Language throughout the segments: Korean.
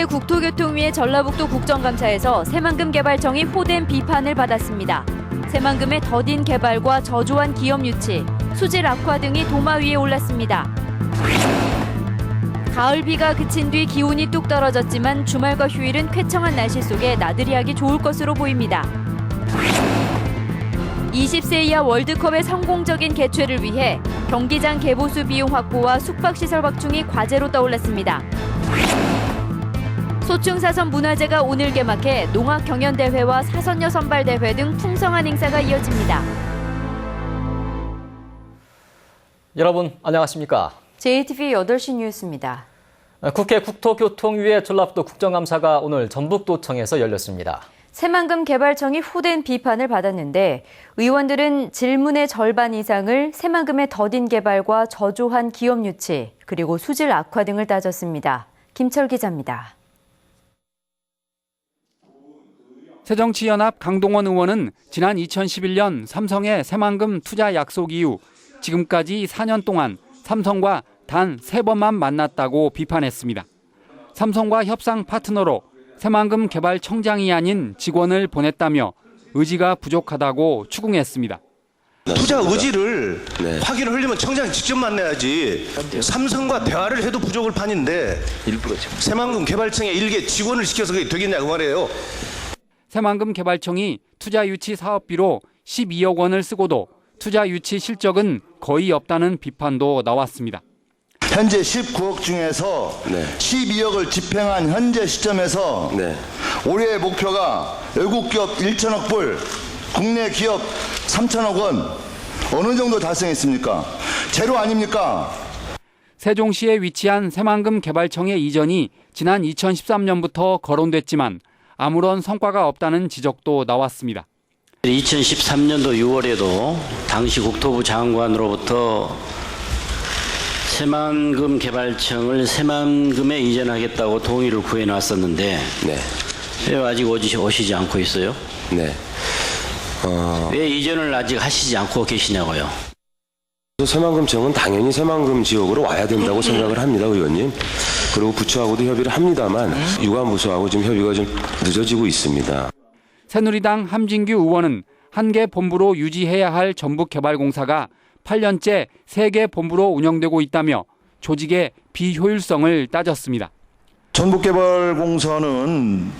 국토교통위의 전라북도 국정감사에서 새만금 개발청이 호된 비판을 받았습니다. 새만금의 더딘 개발과 저조한 기업 유치, 수질 악화 등이 도마 위에 올랐습니다. 가을 비가 그친 뒤 기온이 뚝 떨어졌지만 주말과 휴일은 쾌청한 날씨 속에 나들이 하기 좋을 것으로 보입니다. 20세 이하 월드컵의 성공적인 개최를 위해 경기장 개보수 비용 확보와 숙박시설 확충이 과제로 떠올랐습니다. 소충사선 문화제가 오늘 개막해 농악 경연대회와 사선녀 선발대회 등 풍성한 행사가 이어집니다. 여러분 안녕하십니까? JTV 8시 뉴스입니다. 국회 국토교통위의 전라북도 국정감사가 오늘 전북도청에서 열렸습니다. 새만금 개발청이 호된 비판을 받았는데 의원들은 질문의 절반 이상을 새만금의 더딘 개발과 저조한 기업 유치, 그리고 수질 악화 등을 따졌습니다. 김철 기자입니다. 새정치연합 강동원 의원은 지난 2011년 삼성의 새만금 투자 약속 이후 지금까지 4년 동안 삼성과 단 3번만 만났다고 비판했습니다. 삼성과 협상 파트너로 새만금 개발청장이 아닌 직원을 보냈다며 의지가 부족하다고 추궁했습니다. 투자 의지를 확인을 하려면 청장이 직접 만나야지. 삼성과 대화를 해도 부족할 판인데 새만금 개발청에 일개 직원을 시켜서 그게 되겠냐고 말이에요. 새만금 개발청이 투자 유치 사업비로 12억 원을 쓰고도 투자 유치 실적은 거의 없다는 비판도 나왔습니다. 현재 19억 중에서 12억을 집행한 현재 시점에서 올해의 목표가 외국 기업 1천억 불, 국내 기업 3천억 원, 어느 정도 달성했습니까? 제로 아닙니까? 세종시에 위치한 새만금 개발청의 이전이 지난 2013년부터 거론됐지만 아무런 성과가 없다는 지적도 나왔습니다. 2013년도 6월에도 당시 국토부 장관으로부터 새만금 개발청을 새만금에 이전하겠다고 동의를 구해놨었는데 왜 아직 오시지 않고 있어요? 왜 이전을 아직 하시지 않고 계시냐고요? 새만금청은 당연히 새만금 지역으로 와야 된다고 생각을 합니다, 의원님. 그리고 부처하고도 협의를 합니다만 유관부서하고 지금 협의가 좀 늦어지고 있습니다. 새누리당 함진규 의원은 한 개 본부로 유지해야 할 전북개발공사가 8년째 3개 본부로 운영되고 있다며 조직의 비효율성을 따졌습니다. 전북개발공사는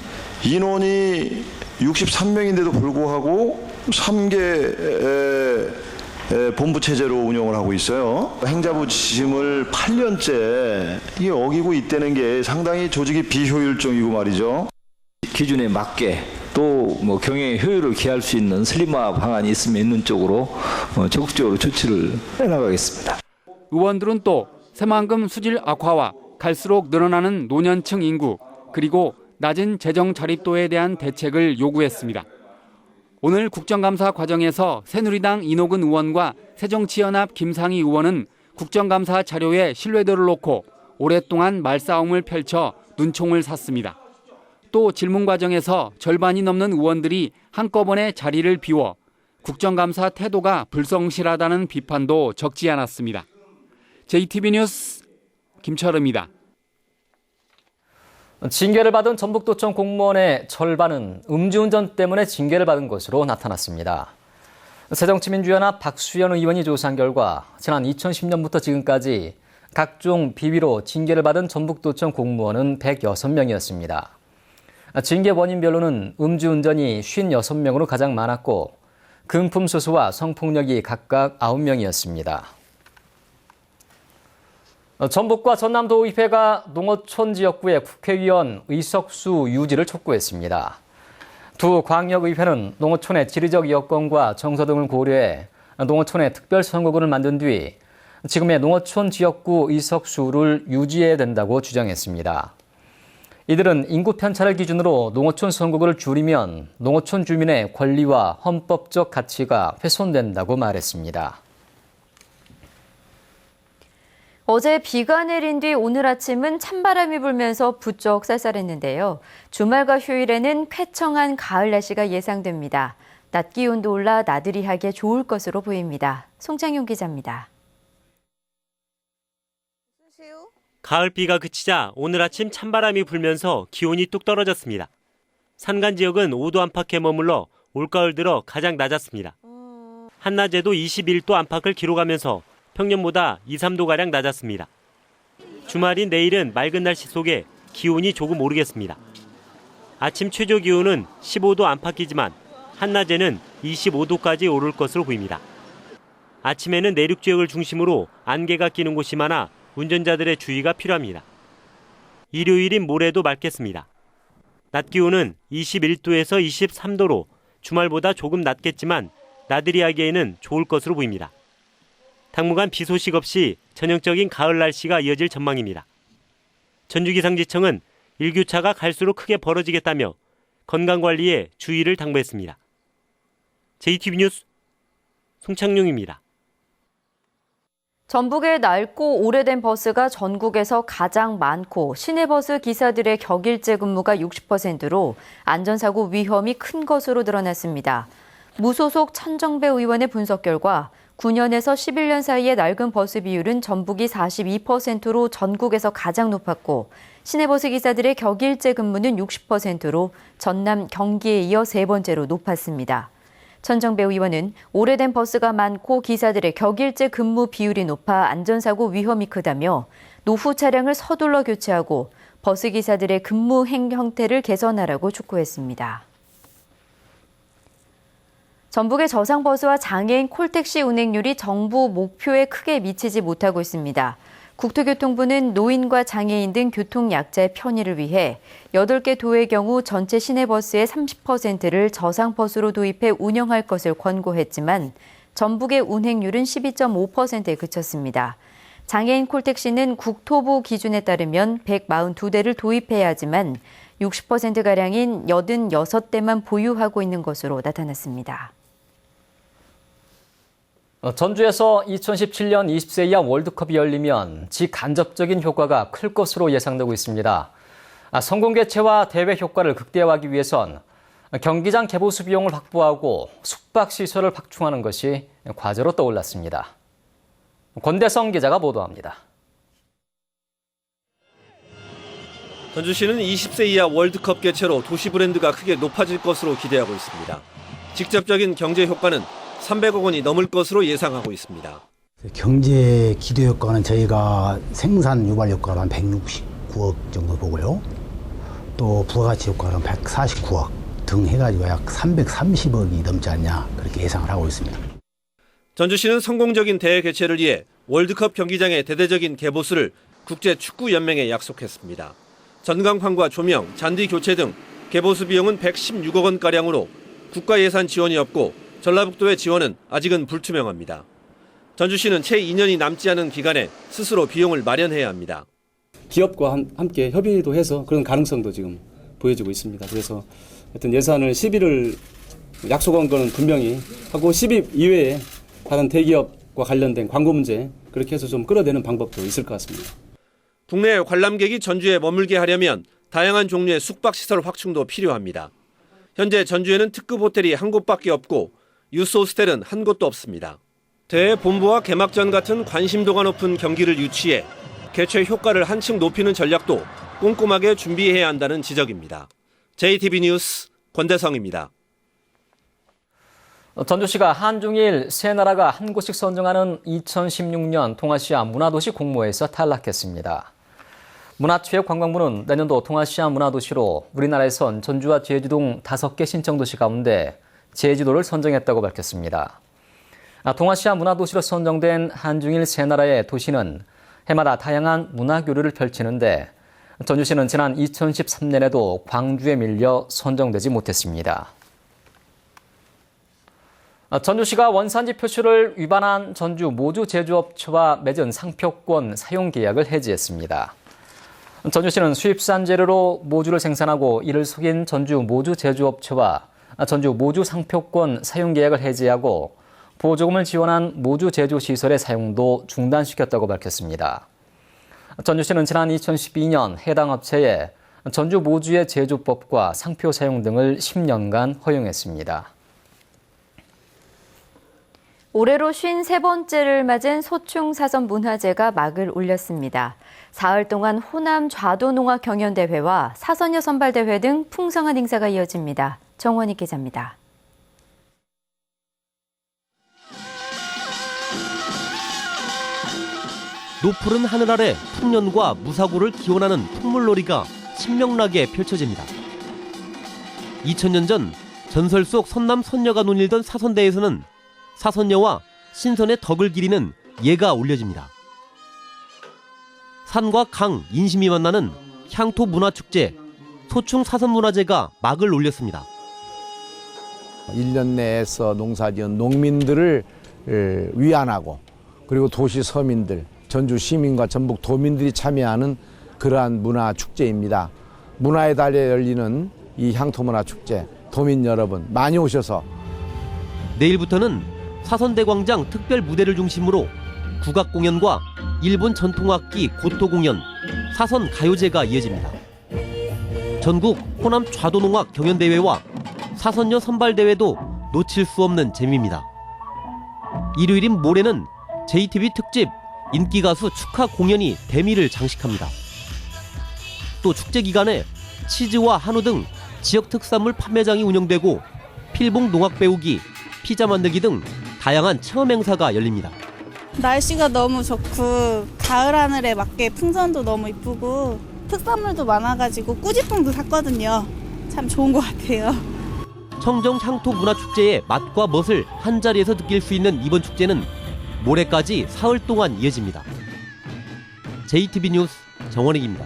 인원이 63명인데도 불구하고 3개 본부 체제로 운영을 하고 있어요. 행자부 지침을 8년째 이게 어기고 있다는 게 상당히 조직이 비효율적이고 말이죠. 기준에 맞게 또 경영의 효율을 기할 수 있는 슬림화 방안이 있는 쪽으로 적극적으로 조치를 해나가겠습니다. 의원들은 또 새만금 수질 악화와 갈수록 늘어나는 노년층 인구, 그리고 낮은 재정 자립도에 대한 대책을 요구했습니다. 오늘 국정감사 과정에서 새누리당 이노근 의원과 새정치연합 김상희 의원은 국정감사 자료에 신뢰도를 놓고 오랫동안 말싸움을 펼쳐 눈총을 샀습니다. 또 질문 과정에서 절반이 넘는 의원들이 한꺼번에 자리를 비워 국정감사 태도가 불성실하다는 비판도 적지 않았습니다. JTB 뉴스 김철우입니다. 징계를 받은 전북도청 공무원의 절반은 음주운전 때문에 징계를 받은 것으로 나타났습니다. 새정치민주연합 박수현 의원이 조사한 결과 지난 2010년부터 지금까지 각종 비위로 징계를 받은 전북도청 공무원은 106명이었습니다. 징계 원인별로는 음주운전이 56명으로 가장 많았고 금품수수와 성폭력이 각각 9명이었습니다. 전북과 전남도의회가 농어촌 지역구의 국회의원 의석수 유지를 촉구했습니다. 두 광역의회는 농어촌의 지리적 여건과 정서 등을 고려해 농어촌의 특별선거구를 만든 뒤 지금의 농어촌 지역구 의석수를 유지해야 된다고 주장했습니다. 이들은 인구 편차를 기준으로 농어촌 선거구를 줄이면 농어촌 주민의 권리와 헌법적 가치가 훼손된다고 말했습니다. 어제 비가 내린 뒤 오늘 아침은 찬바람이 불면서 부쩍 쌀쌀했는데요. 주말과 휴일에는 쾌청한 가을 날씨가 예상됩니다. 낮 기온도 올라 나들이 하기에 좋을 것으로 보입니다. 송창용 기자입니다. 가을비가 그치자 오늘 아침 찬바람이 불면서 기온이 뚝 떨어졌습니다. 산간 지역은 5도 안팎에 머물러 올가을 들어 가장 낮았습니다. 한낮에도 21도 안팎을 기록하면서 평년보다 2, 3도가량 낮았습니다. 주말인 내일은 맑은 날씨 속에 기온이 조금 오르겠습니다. 아침 최저 기온은 15도 안팎이지만 한낮에는 25도까지 오를 것으로 보입니다. 아침에는 내륙 지역을 중심으로 안개가 끼는 곳이 많아 운전자들의 주의가 필요합니다. 일요일인 모레도 맑겠습니다. 낮 기온은 21도에서 23도로 주말보다 조금 낮겠지만 나들이 하기에는 좋을 것으로 보입니다. 당분간 비 소식 없이 전형적인 가을 날씨가 이어질 전망입니다. 전주기상지청은 일교차가 갈수록 크게 벌어지겠다며 건강관리에 주의를 당부했습니다. JTB 뉴스 송창용입니다. 전북의 낡고 오래된 버스가 전국에서 가장 많고 시내버스 기사들의 격일제 근무가 60%로 안전사고 위험이 큰 것으로 드러났습니다. 무소속 천정배 의원의 분석 결과 9년에서 11년 사이의 낡은 버스 비율은 전북이 42%로 전국에서 가장 높았고 시내버스 기사들의 격일제 근무는 60%로 전남, 경기에 이어 세 번째로 높았습니다. 천정배 의원은 오래된 버스가 많고 기사들의 격일제 근무 비율이 높아 안전사고 위험이 크다며 노후 차량을 서둘러 교체하고 버스 기사들의 근무 형태를 개선하라고 촉구했습니다. 전북의 저상버스와 장애인 콜택시 운행률이 정부 목표에 크게 미치지 못하고 있습니다. 국토교통부는 노인과 장애인 등 교통약자의 편의를 위해 8개 도의 경우 전체 시내버스의 30%를 저상버스로 도입해 운영할 것을 권고했지만 전북의 운행률은 12.5%에 그쳤습니다. 장애인 콜택시는 국토부 기준에 따르면 142대를 도입해야 하지만 60%가량인 86대만 보유하고 있는 것으로 나타났습니다. 전주에서 2017년 20세 이하 월드컵이 열리면 직간접적인 효과가 클 것으로 예상되고 있습니다. 성공 개최와 대회 효과를 극대화하기 위해선 경기장 개보수 비용을 확보하고 숙박시설을 확충하는 것이 과제로 떠올랐습니다. 권대성 기자가 보도합니다. 전주시는 20세 이하 월드컵 개최로 도시 브랜드가 크게 높아질 것으로 기대하고 있습니다. 직접적인 경제 효과는 300억 원이 넘을 것으로 예상하고 있습니다. 경제 기대 효과는 저희가 생산 유발 효과로 한 169억 정도 보고요. 또 부가가치 효과는 149억 등 해가지고 약 330억이 넘지 않냐 그렇게 예상을 하고 있습니다. 전주시는 성공적인 대회 개최를 위해 월드컵 경기장의 대대적인 개보수를 국제축구연맹에 약속했습니다. 전광판과 조명, 잔디 교체 등 개보수 비용은 116억 원가량으로 국가 예산 지원이 없고 전라북도의 지원은 아직은 불투명합니다. 전주시는 채 2년이 남지 않은 기간에 스스로 비용을 마련해야 합니다. 기업과 함께 협의도 해서 그런 가능성도 지금 보여지고 있습니다. 그래서 하여튼 예산을 10일을 약속한 거는 분명히 하고 10일 이외에 다른 대기업과 관련된 광고 문제 그렇게 해서 좀 끌어내는 방법도 있을 것 같습니다. 국내 관람객이 전주에 머물게 하려면 다양한 종류의 숙박시설 확충도 필요합니다. 현재 전주에는 특급 호텔이 한 곳밖에 없고 유스 호스텔은 한 곳도 없습니다. 대회 본부와 개막전 같은 관심도가 높은 경기를 유치해 개최 효과를 한층 높이는 전략도 꼼꼼하게 준비해야 한다는 지적입니다. JTB 뉴스 권대성입니다. 전주시가 한중일 세 나라가 한 곳씩 선정하는 2016년 동아시아 문화도시 공모에서 탈락했습니다. 문화체육관광부는 내년도 동아시아 문화도시로 우리나라에선 전주와 제주도 등 5개 신청도시 가운데 제주도를 선정했다고 밝혔습니다. 동아시아 문화도시로 선정된 한중일 세 나라의 도시는 해마다 다양한 문화교류를 펼치는데 전주시는 지난 2013년에도 광주에 밀려 선정되지 못했습니다. 전주시가 원산지 표시를 위반한 전주 모주 제조업체와 맺은 상표권 사용 계약을 해지했습니다. 전주시는 수입산 재료로 모주를 생산하고 이를 속인 전주 모주 제조업체와 전주 모주 상표권 사용 계약을 해지하고 보조금을 지원한 모주 제조 시설의 사용도 중단시켰다고 밝혔습니다. 전주시는 지난 2012년 해당 업체에 전주 모주의 제조법과 상표 사용 등을 10년간 허용했습니다. 올해로 53번째를 맞은 소충 사선 문화제가 막을 올렸습니다. 사흘 동안 호남 좌도농악 경연대회와 사선녀 선발대회 등 풍성한 행사가 이어집니다. 정원희 기자입니다. 노푸른 하늘 아래 풍년과 무사고를 기원하는 풍물놀이가 신명나게 펼쳐집니다. 2000년 전 전설 속 선남 선녀가 논일던 사선대에서는 사선녀와 신선의 덕을 기리는 예가 올려집니다. 산과 강, 인심이 만나는 향토 문화축제, 소충 사선문화제가 막을 올렸습니다. 1년 내에서 농사지은 농민들을 위안하고 그리고 도시 서민들, 전주 시민과 전북 도민들이 참여하는 그러한 문화축제입니다. 문화의 달에 열리는 이 향토문화축제, 도민 여러분 많이 오셔서 내일부터는 사선대광장 특별 무대를 중심으로 국악 공연과 일본 전통악기 고토 공연, 사선 가요제가 이어집니다. 전국 호남 좌도농악 경연대회와 사선녀 선발대회도 놓칠 수 없는 재미입니다. 일요일인 모레는 JTB 특집 인기가수 축하 공연이 대미를 장식합니다. 또 축제 기간에 치즈와 한우 등 지역 특산물 판매장이 운영되고 필봉 농악 배우기, 피자 만들기 등 다양한 체험 행사가 열립니다. 날씨가 너무 좋고 가을 하늘에 맞게 풍선도 너무 이쁘고 특산물도 많아가지고 꾸지뽕도 샀거든요. 참 좋은 것 같아요. 청정 향토 문화축제의 맛과 멋을 한자리에서 느낄 수 있는 이번 축제는 모레까지 사흘 동안 이어집니다. JTB 뉴스 정원익입니다.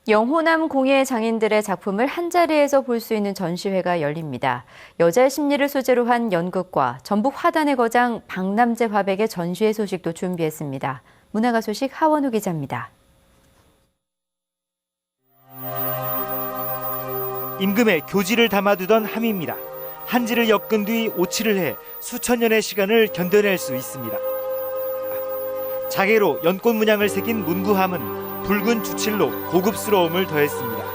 영호남 공예 장인들의 작품을 한자리에서 볼 수 있는 전시회가 열립니다. 여자의 심리를 소재로 한 연극과 전북 화단의 거장 박남재 화백의 전시회 소식도 준비했습니다. 문화가 소식 하원우 기자입니다. 임금의 교지를 담아두던 함입니다. 한지를 엮은 뒤 오칠을 해 수천 년의 시간을 견뎌낼 수 있습니다. 자개로 연꽃 문양을 새긴 문구함은 붉은 주칠로 고급스러움을 더했습니다.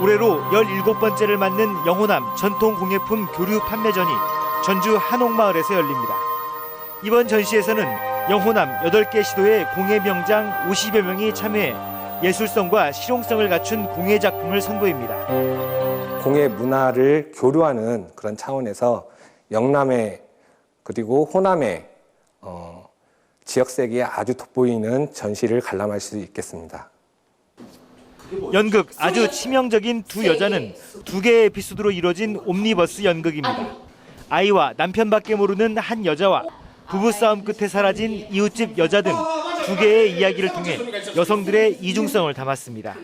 올해로 17번째를 맞는 영호남 전통공예품 교류 판매전이 전주 한옥마을에서 열립니다. 이번 전시에서는 영호남 8개 시도의 공예 명장 50여 명이 참여해 예술성과 실용성을 갖춘 공예 작품을 선보입니다. 공예 문화를 교류하는 그런 차원에서 영남의 그리고 호남의 지역색이 아주 돋보이는 전시를 관람할 수 있겠습니다. 연극 아주 치명적인 두 여자는 두 개의 에피소드로 이루어진 옴니버스 연극입니다. 아이와 남편밖에 모르는 한 여자와 부부싸움 끝에 사라진 이웃집 여자 등 두 개의 이야기를 통해 여성들의 이중성을 담았습니다.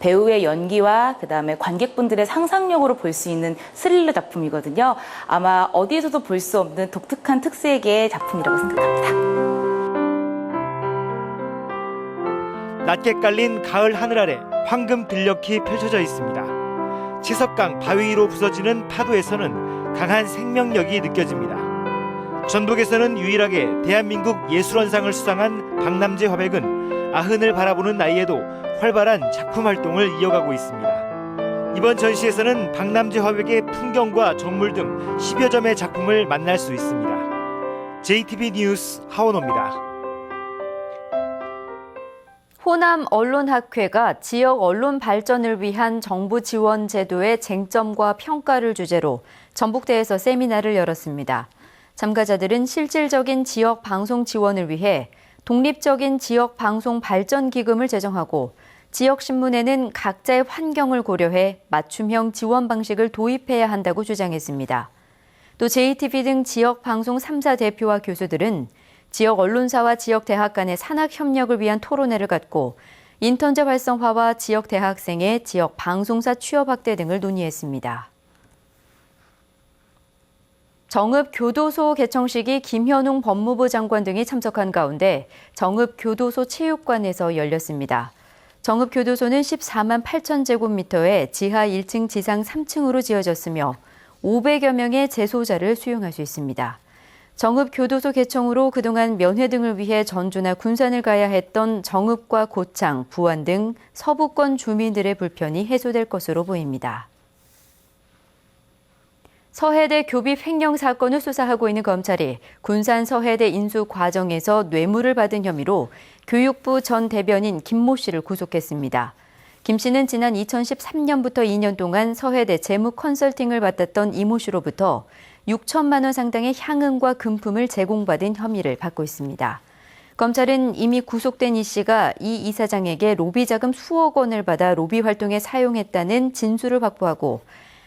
배우의 연기와 그다음에 관객분들의 상상력으로 볼 수 있는 스릴러 작품이거든요. 아마 어디에서도 볼 수 없는 독특한 특색의 작품이라고 생각합니다. 낮게 깔린 가을 하늘 아래 황금 들녘이 펼쳐져 있습니다. 치석강 바위 위로 부서지는 파도에서는 강한 생명력이 느껴집니다. 전북에서는 유일하게 대한민국 예술원상을 수상한 박남재 화백은 아흔을 바라보는 나이에도 활발한 작품 활동을 이어가고 있습니다. 이번 전시에서는 박남재 화백의 풍경과 정물 등 10여 점의 작품을 만날 수 있습니다. JTB 뉴스 하원호입니다. 호남 언론학회가 지역 언론 발전을 위한 정부 지원 제도의 쟁점과 평가를 주제로 전북대에서 세미나를 열었습니다. 참가자들은 실질적인 지역 방송 지원을 위해 독립적인 지역 방송 발전 기금을 제정하고 지역 신문에는 각자의 환경을 고려해 맞춤형 지원 방식을 도입해야 한다고 주장했습니다. 또 JTB 등 지역 방송 3사 대표와 교수들은 지역 언론사와 지역 대학 간의 산학 협력을 위한 토론회를 갖고 인턴제 활성화와 지역 대학생의 지역 방송사 취업 확대 등을 논의했습니다. 정읍교도소 개청식이 김현웅 법무부 장관 등이 참석한 가운데 정읍교도소 체육관에서 열렸습니다. 정읍교도소는 14만 8천 제곱미터에 지하 1층, 지상 3층으로 지어졌으며 500여 명의 재소자를 수용할 수 있습니다. 정읍교도소 개청으로 그동안 면회 등을 위해 전주나 군산을 가야 했던 정읍과 고창, 부안 등 서부권 주민들의 불편이 해소될 것으로 보입니다. 서해대 교비 횡령 사건을 수사하고 있는 검찰이 군산 서해대 인수 과정에서 뇌물을 받은 혐의로 교육부 전 대변인 김모 씨를 구속했습니다. 김 씨는 지난 2013년부터 2년 동안 서해대 재무 컨설팅을 맡았던 이모 씨로부터 6천만 원 상당의 향응과 금품을 제공받은 혐의를 받고 있습니다. 검찰은 이미 구속된 이 씨가 이 이사장에게 로비 자금 수억 원을 받아 로비 활동에 사용했다는 진술을 확보하고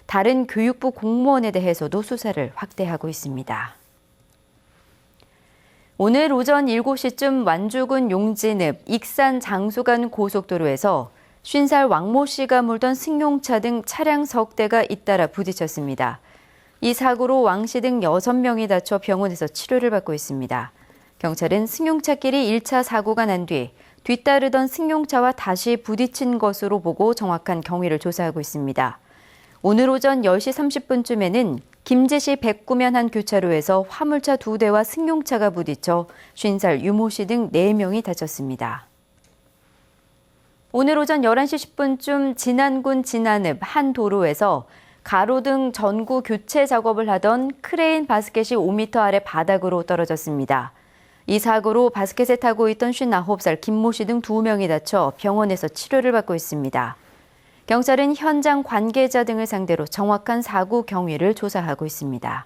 다른 교육부 공무원에 대해서도 수사를 확대하고 있습니다. 오늘 오전 7시쯤 완주군 용진읍 익산 장수간 고속도로에서 50살 왕모 씨가 몰던 승용차 등 차량 석 대가 잇따라 부딪혔습니다. 이 사고로 왕 씨 등 6명이 다쳐 병원에서 치료를 받고 있습니다. 경찰은 승용차끼리 1차 사고가 난 뒤 뒤따르던 승용차와 다시 부딪힌 것으로 보고 정확한 경위를 조사하고 있습니다. 오늘 오전 10시 30분쯤에는 김제시 백구면 한 교차로에서 화물차 2대와 승용차가 부딪혀 50살 유모 씨 등 4명이 다쳤습니다. 오늘 오전 11시 10분쯤 진안군 진안읍 한 도로에서 가로등 전구 교체 작업을 하던 크레인 바스켓이 5m 아래 바닥으로 떨어졌습니다. 이 사고로 바스켓에 타고 있던 59살 김모 씨 등 2명이 다쳐 병원에서 치료를 받고 있습니다. 경찰은 현장 관계자 등을 상대로 정확한 사고 경위를 조사하고 있습니다.